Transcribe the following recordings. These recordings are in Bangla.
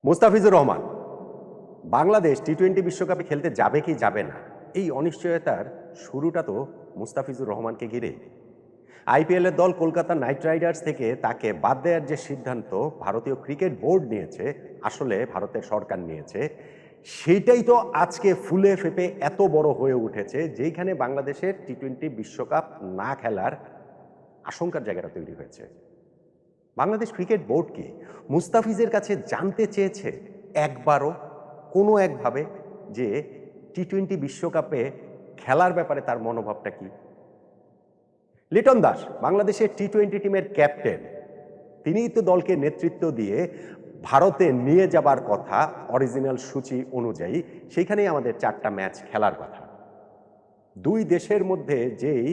মুস্তাফিজুর রহমান বাংলাদেশ টি-20 বিশ্বকাপে খেলতে যাবে কি যাবে না, এই অনিশ্চয়তার শুরুটা তো মুস্তাফিজুর রহমানকে ঘিরে। আইপিএলের দল কলকাতা নাইট রাইডার্স থেকে তাকে বাদ দেওয়ার যে সিদ্ধান্ত ভারতীয় ক্রিকেট বোর্ড নিয়েছে, আসলে ভারতের সরকার নিয়েছে, সেইটাই তো আজকে ফুলে ফেপে এত বড় হয়ে উঠেছে, যেখানে বাংলাদেশের টি-20 বিশ্বকাপ না খেলার আশঙ্কার জায়গাটা তৈরি হয়েছে। বাংলাদেশ ক্রিকেট বোর্ড কি মুস্তাফিজের কাছে জানতে চেয়েছে একবারও কোনো একভাবে যে টি-20 বিশ্বকাপে খেলার ব্যাপারে তার মনোভাবটা কি? লিটন দাস বাংলাদেশের টি-20 টিমের ক্যাপ্টেন, তিনিই তো দলকে নেতৃত্ব দিয়ে ভারতে নিয়ে যাবার কথা অরিজিনাল সূচি অনুযায়ী। সেইখানেই আমাদের 4টা ম্যাচ খেলার কথা। দুই দেশের মধ্যে যেই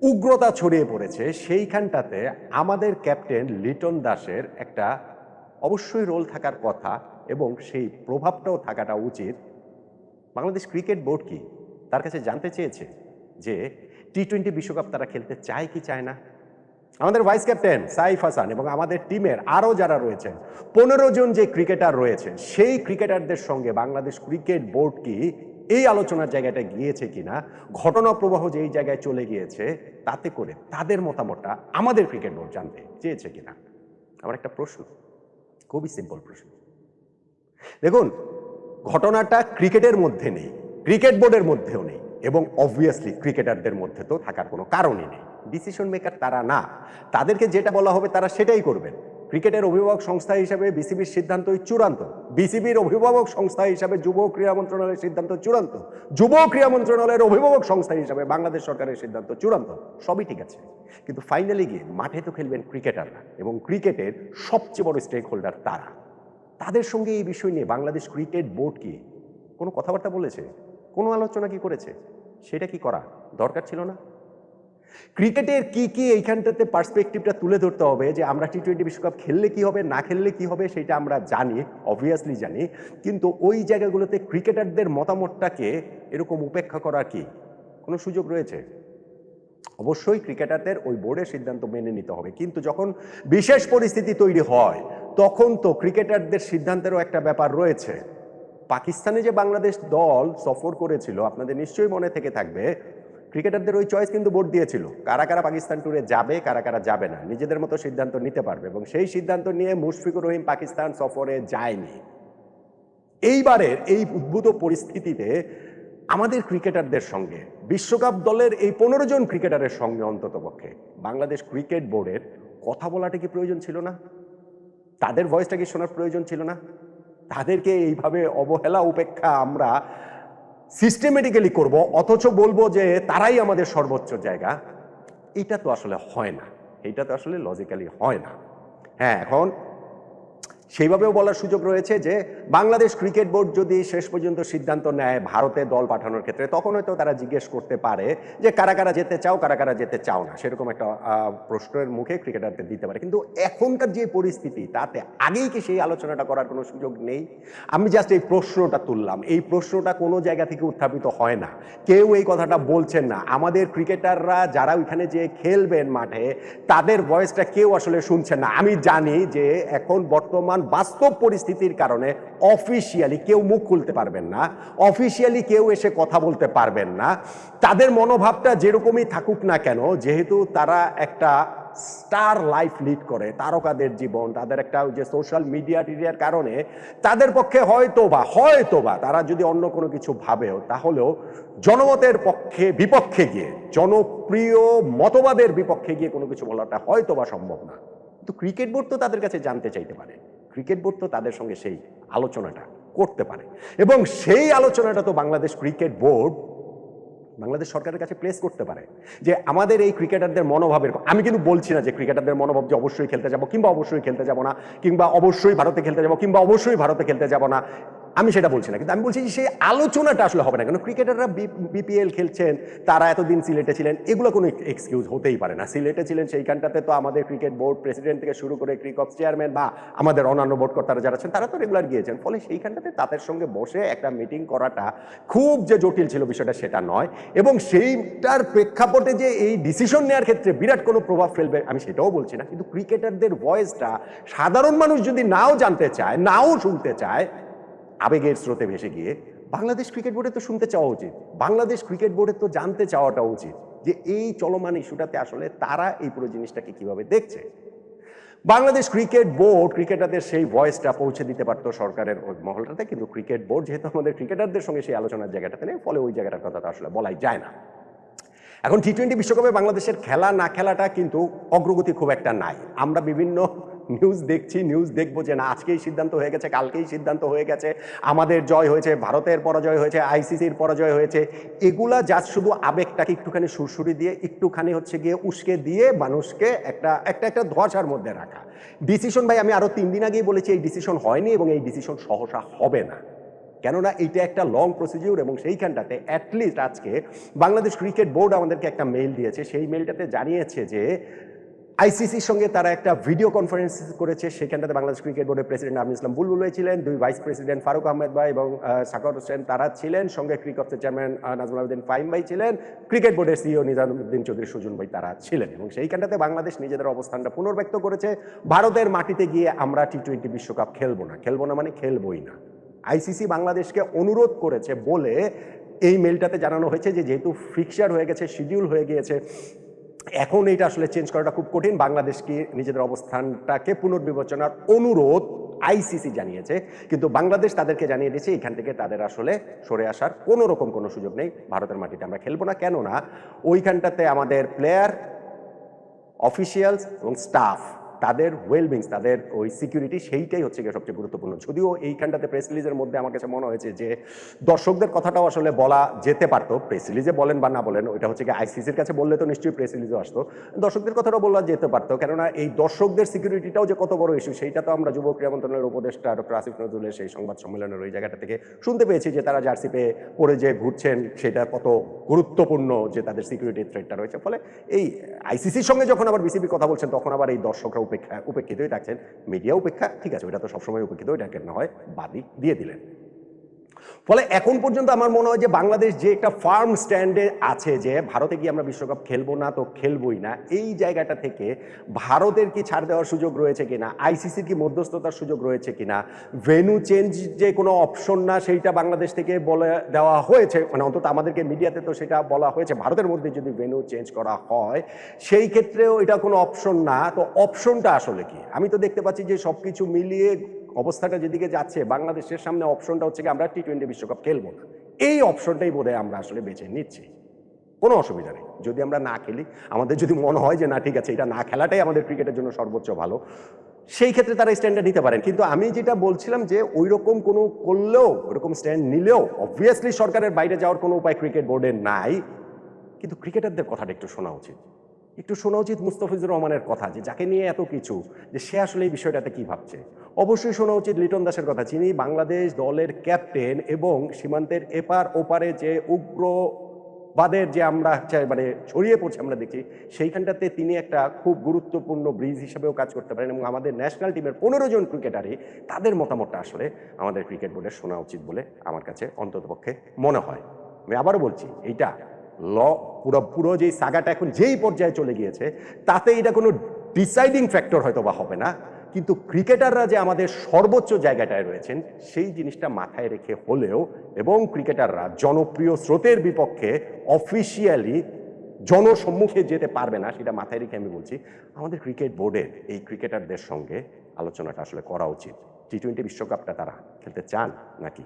উগ্রতা ছড়িয়ে পড়েছে, সেইখানটাতে আমাদের ক্যাপ্টেন লিটন দাসের একটা অবশ্যই রোল থাকার কথা এবং সেই প্রভাবটাও থাকাটা উচিত। বাংলাদেশ ক্রিকেট বোর্ড কি তার কাছে জানতে চেয়েছে যে টি-20 বিশ্বকাপ তারা খেলতে চায় কি চায় না? আমাদের ভাইস ক্যাপ্টেন সাইফ হাসান এবং আমাদের টিমের আরও যারা রয়েছেন 15 জন যে ক্রিকেটার রয়েছে, সেই ক্রিকেটারদের সঙ্গে বাংলাদেশ ক্রিকেট বোর্ড কি এই আলোচনার জায়গাটা গিয়েছে কিনা, ঘটনা প্রবাহ যেই জায়গায় চলে গিয়েছে তাতে করে তাদের মতামতটা আমাদের ক্রিকেট বোর্ড জানতে চেয়েছে কিনা, আমার একটা প্রশ্ন, খুবই সিম্পল প্রশ্ন। দেখুন, ঘটনাটা ক্রিকেটের মধ্যে নেই, ক্রিকেট বোর্ডের মধ্যেও নেই, এবং অবভিয়াসলি ক্রিকেটারদের মধ্যে তো থাকার কোনো কারণই নেই। ডিসিশন মেকার তারা না, তাদেরকে যেটা বলা হবে তারা সেটাই করবেন। ক্রিকেটের অভিভাবক সংস্থা হিসাবে বিসিবির সিদ্ধান্তই চূড়ান্ত, বিসিবির অভিভাবক সংস্থা হিসাবে যুব ক্রীড়া মন্ত্রণালয়ের সিদ্ধান্ত চূড়ান্ত, যুব ক্রীড়া মন্ত্রণালয়ের অভিভাবক সংস্থা হিসাবে বাংলাদেশ সরকারের সিদ্ধান্ত চূড়ান্ত, সবই ঠিক আছে। কিন্তু ফাইনালি গিয়ে মাঠে তো খেলবেন ক্রিকেটাররা, এবং ক্রিকেটের সবচেয়ে বড় স্টেক হোল্ডার তারা। তাদের সঙ্গে এই বিষয় নিয়ে বাংলাদেশ ক্রিকেট বোর্ড কি কোনো কথাবার্তা বলেছে, কোনো আলোচনা কি করেছে? সেটা কি করা দরকার ছিল না? ক্রিকেটের কি কি এইখানটাতে পার্সপেক্টিভটা তুলে ধরতে হবে, যে আমরা টি-20 বিশ্বকাপ খেললে কি হবে, না খেললে কি হবে, সেটা আমরা জানি, অবভিয়াসলি জানি, কিন্তু ওই জায়গাগুলোতে ক্রিকেটারদের মতামতটাকে এরকম উপেক্ষা করার কি কোনো সুযোগ রয়েছে? অবশ্যই ক্রিকেটারদের ওই বোর্ডের সিদ্ধান্ত মেনে নিতে হবে, কিন্তু যখন বিশেষ পরিস্থিতি তৈরি হয় তখন তো ক্রিকেটারদের সিদ্ধান্তেরও একটা ব্যাপার রয়েছে। পাকিস্তানে যে বাংলাদেশ দল সফর করেছিল, আপনাদের নিশ্চয়ই মনে থেকে থাকবে, ক্রিকেটারদের ওই চয়েস কিন্তু বোর্ড দিয়েছিল, কারা কারা পাকিস্তান ট্যুরে যাবে, কারা কারা যাবে না, নিজেদের মতো সিদ্ধান্ত নিতে পারবে, এবং সেই সিদ্ধান্ত নিয়ে মুশফিকুর রহিম পাকিস্তান সফরে যায়নি। এইবারের এই উদ্ভূত পরিস্থিতিতে আমাদের ক্রিকেটারদের সঙ্গে, বিশ্বকাপ দলের এই 15 জন ক্রিকেটারের সঙ্গে অন্ততপক্ষে বাংলাদেশ ক্রিকেট বোর্ডের কথা বলাটা কি প্রয়োজন ছিল না? তাদের ভয়েসটা কি শোনার প্রয়োজন ছিল না? তাদেরকে এইভাবে অবহেলা উপেক্ষা আমরা সিস্টেমেটিক্যালি করব, অথচ বলবো যে তারাই আমাদের সর্বোচ্চ জায়গা, এটা তো আসলে হয় না, এটা তো আসলে লজিক্যালি হয় না। হ্যাঁ, এখন সেইভাবেও বলার সুযোগ রয়েছে যে বাংলাদেশ ক্রিকেট বোর্ড যদি শেষ পর্যন্ত সিদ্ধান্ত নেয় ভারতে দল পাঠানোর ক্ষেত্রে, তখন হয়তো তারা জিজ্ঞেস করতে পারে যে কারা কারা যেতে চাও, কারা কারা যেতে চাও না, সেরকম একটা প্রশ্নের মুখে ক্রিকেটারদের দিতে পারে। কিন্তু এখনকার যে পরিস্থিতি, তাতে আগেই কি সেই আলোচনাটা করার কোনো সুযোগ নেই? আমি জাস্ট এই প্রশ্নটা তুললাম, এই প্রশ্নটা কোনো জায়গা থেকে উত্থাপিত হয় না, কেউ এই কথাটা বলছেন না। আমাদের ক্রিকেটাররা যারা ওইখানে যে খেলবেন মাঠে, তাদের ভয়েসটা কেউ আসলে শুনছেন না। আমি জানি যে এখন বর্তমান বাস্তব পরিস্থিতির কারণে অফিসিয়ালি কেউ মুখ খুলতে পারবেন না, অফিসিয়ালি কেউ এসে কথা বলতে পারবেন না। তাদের মনোভাবটা যেরকমই থাকুক না কেন, যেহেতু তারা একটা স্টার লাইফ লিড করে, তারকাদের জীবন, তাদের একটা যে সোশ্যাল মিডিয়ার কারণে তাদের পক্ষে হয়তোবা তারা যদি অন্য কোনো কিছু ভাবেও, তাহলেও জনমতের পক্ষে বিপক্ষে গিয়ে, জনপ্রিয় মতবাদের বিপক্ষে গিয়ে কোনো কিছু বলাটা হয়তোবা সম্ভব না। কিন্তু ক্রিকেট বোর্ড তো তাদের কাছে জানতে চাইতে পারে, ক্রিকেট বোর্ড তো তাদের সঙ্গে সেই আলোচনাটা করতে পারে, এবং সেই আলোচনাটা তো বাংলাদেশ ক্রিকেট বোর্ড বাংলাদেশ সরকারের কাছে প্লেস করতে পারে যে আমাদের এই ক্রিকেটারদের মনোভাবের। আমি কিন্তু বলছি না যে ক্রিকেটারদের মনোভাব যে অবশ্যই খেলতে যাব, কিংবা অবশ্যই খেলতে যাব না, কিংবা অবশ্যই ভারতে খেলতে যাব, কিংবা অবশ্যই ভারতে খেলতে যাব না, আমি সেটা বলছি না, কিন্তু আমি বলছি যে সেই আলোচনাটা আসলে হবে না কেন। ক্রিকেটাররা বিপিএল খেলছেন, তারা এতদিন সিলেটে ছিলেন, এগুলো কোনো এক্সকিউজ হতেই পারে না। সিলেটে ছিলেন, সেইখানটাতে তো আমাদের ক্রিকেট বোর্ড প্রেসিডেন্ট থেকে শুরু করে ক্রিকপ চেয়ারম্যান বা আমাদের অন্যান্য বোর্ড কর্তারা যারা আছেন তারা তো রেগুলার গিয়েছেন। ফলে সেইখানটাতে তাদের সঙ্গে বসে একটা মিটিং করাটা খুব যে জটিল ছিল বিষয়টা সেটা নয়, এবং সেইটার প্রেক্ষাপটে যে এই ডিসিশন নেওয়ার ক্ষেত্রে বিরাট কোনো প্রভাব ফেলবে আমি সেটাও বলছি না। কিন্তু ক্রিকেটারদের ভয়েসটা সাধারণ মানুষ যদি নাও জানতে চায়, নাও শুনতে চায়, আবেগের স্রোতে ভেসে গিয়ে, বাংলাদেশ ক্রিকেট বোর্ডে তো শুনতে চাওয়া উচিত, বাংলাদেশ ক্রিকেট বোর্ডে তো জানতে চাওয়াটা উচিত যে এই চলমান ইস্যুটাতে আসলে তারা এই পুরো জিনিসটাকে কিভাবে দেখছে। বাংলাদেশ ক্রিকেট বোর্ড ক্রিকেটারদের সেই ভয়েসটা পৌঁছে দিতে পারতো সরকারের ওই মহলটাতে, কিন্তু ক্রিকেট বোর্ড যেহেতু আমাদের ক্রিকেটারদের সঙ্গে সেই আলোচনার জায়গাটাতে নেই, ফলে ওই জায়গাটার কথা তো আসলে বলাই যায় না। এখন টি-20 বিশ্বকাপে বাংলাদেশের খেলা না খেলাটা কিন্তু অগ্রগতি খুব একটা নাই। আমরা বিভিন্ন নিউজ দেখছি, নিউজ দেখবো যে না আজকেই সিদ্ধান্ত হয়ে গেছে, কালকেই সিদ্ধান্ত হয়ে গেছে, আমাদের জয় হয়েছে, ভারতের পরাজয় হয়েছে, আইসিসির পরাজয় হয়েছে। এগুলা জাস্ট শুধু আবেগটাকে একটুখানি সুরসুরি দিয়ে, একটুখানি হচ্ছে গিয়ে উস্কে দিয়ে মানুষকে একটা ধোঁয়াশার মধ্যে রাখা। ডিসিশন ভাই আমি আরো 3 দিন আগেই বলেছি এই ডিসিশন হয়নি এবং এই ডিসিশন সহসা হবে না, কেননা এইটা একটা লং প্রসিডিউর। এবং সেইখানটাতে অ্যাটলিস্ট আজকে বাংলাদেশ ক্রিকেট বোর্ড আমাদেরকে একটা মেইল দিয়েছে, সেই মেইলটাতে জানিয়েছে যে আইসিসির সঙ্গে তারা একটা ভিডিও কনফারেন্স করেছে। সেখানটাতে বাংলাদেশ ক্রিকেট বোর্ডের প্রেসিডেন্ট আমিনুল ইসলাম বুলবুল ভাই ছিলেন, 2 ভাইস প্রেসিডেন্ট ফারুক আহমেদ ভাই এবং সাকর হোসেন তারা ছিলেন, সঙ্গে ক্রিকপসের চেয়ারম্যান নাজমুল আবেদিন ফাহিম ভাই ছিলেন, ক্রিকেট বোর্ডের সিইও নিজামুদ্দিন চৌধুরী সুজন ভাই তারা ছিলেন। এবং সেইখানটাতে বাংলাদেশ নিজেদের অবস্থানটা পুনর্ব্যক্ত করেছে, ভারতের মাটিতে গিয়ে আমরা টি-20 বিশ্বকাপ খেলবো না মানে খেলবই না। আইসিসি বাংলাদেশকে অনুরোধ করেছে বলে এই মেলটাতে জানানো হয়েছে যে যেহেতু ফিক্সার হয়ে গেছে, শিডিউল হয়ে গিয়েছে, এখন এটা আসলে চেঞ্জ করাটা খুব কঠিন। বাংলাদেশকে নিজেদের অবস্থানটাকে পুনর্বিবেচনার অনুরোধ আইসিসি জানিয়েছে, কিন্তু বাংলাদেশ তাদেরকে জানিয়ে দিয়েছে এখান থেকে তাদের আসলে সরে আসার কোনো রকম কোনো সুযোগ নেই, ভারতের মাটিতে আমরা খেলবো না। কেননা ওইখানটাতে আমাদের প্লেয়ার, অফিসিয়ালস এবং স্টাফ, তাদের ওয়েলবিংস, তাদের ওই সিকিউরিটি, সেইটাই হচ্ছে গিয়ে সবচেয়ে গুরুত্বপূর্ণ। যদিও এইখানটাতে প্রেস রিলিজের মধ্যে আমার কাছে মনে হয়েছে যে দর্শকদের কথাটাও আসলে বলা যেতে পারতো। প্রেস রিলিজে বলেন বা না বলেন, ওইটা হচ্ছে গিয়ে আইসিসির কাছে বললে তো নিশ্চয়ই প্রেস রিলিজও আসতো, দর্শকদের কথাটাও বলা যেতে পারতো। কেননা এই দর্শকদের সিকিউরিটিটাও যে কত বড় ইস্যু সেইটা তো আমরা যুব ক্রীড়া মন্ত্রণালয়ের উপদেষ্টা ডক্টর আসিফ নজরুলের সেই সংবাদ সম্মেলনের ওই জায়গাটা থেকে শুনতে পেয়েছি যে তারা জার্সি পেয়ে পরে যে ঘুরছেন সেটা কত গুরুত্বপূর্ণ যে তাদের সিকিউরিটি থ্রেটটা রয়েছে। ফলে এই আইসিসির সঙ্গে যখন আবার বিসিবি কথা বলছেন তখন আবার এই দর্শকরা উপেক্ষিতই থাকছেন, মিডিয়া উপেক্ষা, ঠিক আছে ওইটা তো সবসময় উপেক্ষিত, ওইটাকে না হয় বাদই দিয়ে দিলেন। ফলে এখন পর্যন্ত আমার মনে হয় যে বাংলাদেশ যে একটা ফার্ম স্ট্যান্ডে আছে যে ভারতে গিয়ে আমরা বিশ্বকাপ খেলবো না তো খেলবোই না, এই জায়গাটা থেকে ভারতের কি ছাড় দেওয়ার সুযোগ রয়েছে কিনা, আইসিসির কি মধ্যস্থতার সুযোগ রয়েছে কিনা, ভেন্যু চেঞ্জ যে কোনো অপশন না সেইটা বাংলাদেশ থেকে বলে দেওয়া হয়েছে, মানে অন্তত আমাদেরকে মিডিয়াতে তো সেটা বলা হয়েছে, ভারতের মধ্যে যদি ভেন্যু চেঞ্জ করা হয় সেই ক্ষেত্রেও এটা কোনো অপশন না। তো অপশনটা আসলে কি? আমি তো দেখতে পাচ্ছি যে সবকিছু মিলিয়ে অবস্থাটা যেদিকে যাচ্ছে বাংলাদেশের সামনে অপশনটা হচ্ছে কি আমরা টি-20 বিশ্বকাপ খেলবো না, এই অপশনটাই বোধহয় আমরা আসলে বেছে নিচ্ছি। কোনো অসুবিধা নেই যদি আমরা না খেলি, আমাদের যদি মনে হয় যে না ঠিক আছে এটা না খেলাটাই আমাদের ক্রিকেটের জন্য সর্বোচ্চ ভালো, সেই ক্ষেত্রে তারা স্ট্যান্ডার্ড নিতে পারেন। কিন্তু আমি যেটা বলছিলাম যে ওই রকম কোনো করলেও, ওইরকম স্ট্যান্ড নিলেও অবভিয়াসলি সরকারের বাইরে যাওয়ার কোনো উপায় ক্রিকেট বোর্ডের নাই, কিন্তু ক্রিকেটারদের কথাটা একটু শোনা উচিত, একটু শোনা উচিত মুস্তাফিজুর রহমানের কথা, যে যাকে নিয়ে এত কিছু, যে সে আসলে এই বিষয়টাতে কি ভাবছে। অবশ্যই শোনা উচিত লিটন দাসের কথা, যিনি বাংলাদেশ দলের ক্যাপ্টেন এবং সীমান্তের এপার ওপারে যে উগ্রবাদের যে আমরা মানে ছড়িয়ে পড়ছে আমরা দেখছি, সেইখানটাতে তিনি একটা খুব গুরুত্বপূর্ণ ব্রিজ হিসেবেও কাজ করতে পারেন। এবং আমাদের ন্যাশনাল টিমের 15 জন ক্রিকেটারই তাদের মতামতটা আসলে আমাদের ক্রিকেট বোর্ডের শোনা উচিত বলে আমার কাছে অন্ততপক্ষে মনে হয়। আমি আবারও বলছি, এইটা পুরো যে সাগাটা এখন যেই পর্যায়ে চলে গিয়েছে তাতে এটা কোনো ডিসাইডিং ফ্যাক্টর হয়তো বা হবে না, কিন্তু ক্রিকেটাররা যে আমাদের সর্বোচ্চ জায়গাটায় রয়েছেন সেই জিনিসটা মাথায় রেখে হলেও, এবং ক্রিকেটাররা জনপ্রিয় স্রোতের বিপক্ষে অফিসিয়ালি জনসম্মুখে যেতে পারবে না সেটা মাথায় রেখে আমি বলছি আমাদের ক্রিকেট বোর্ডের এই ক্রিকেটারদের সঙ্গে আলোচনাটা আসলে করা উচিত। টি-20 বিশ্বকাপটা তারা খেলতে চান নাকি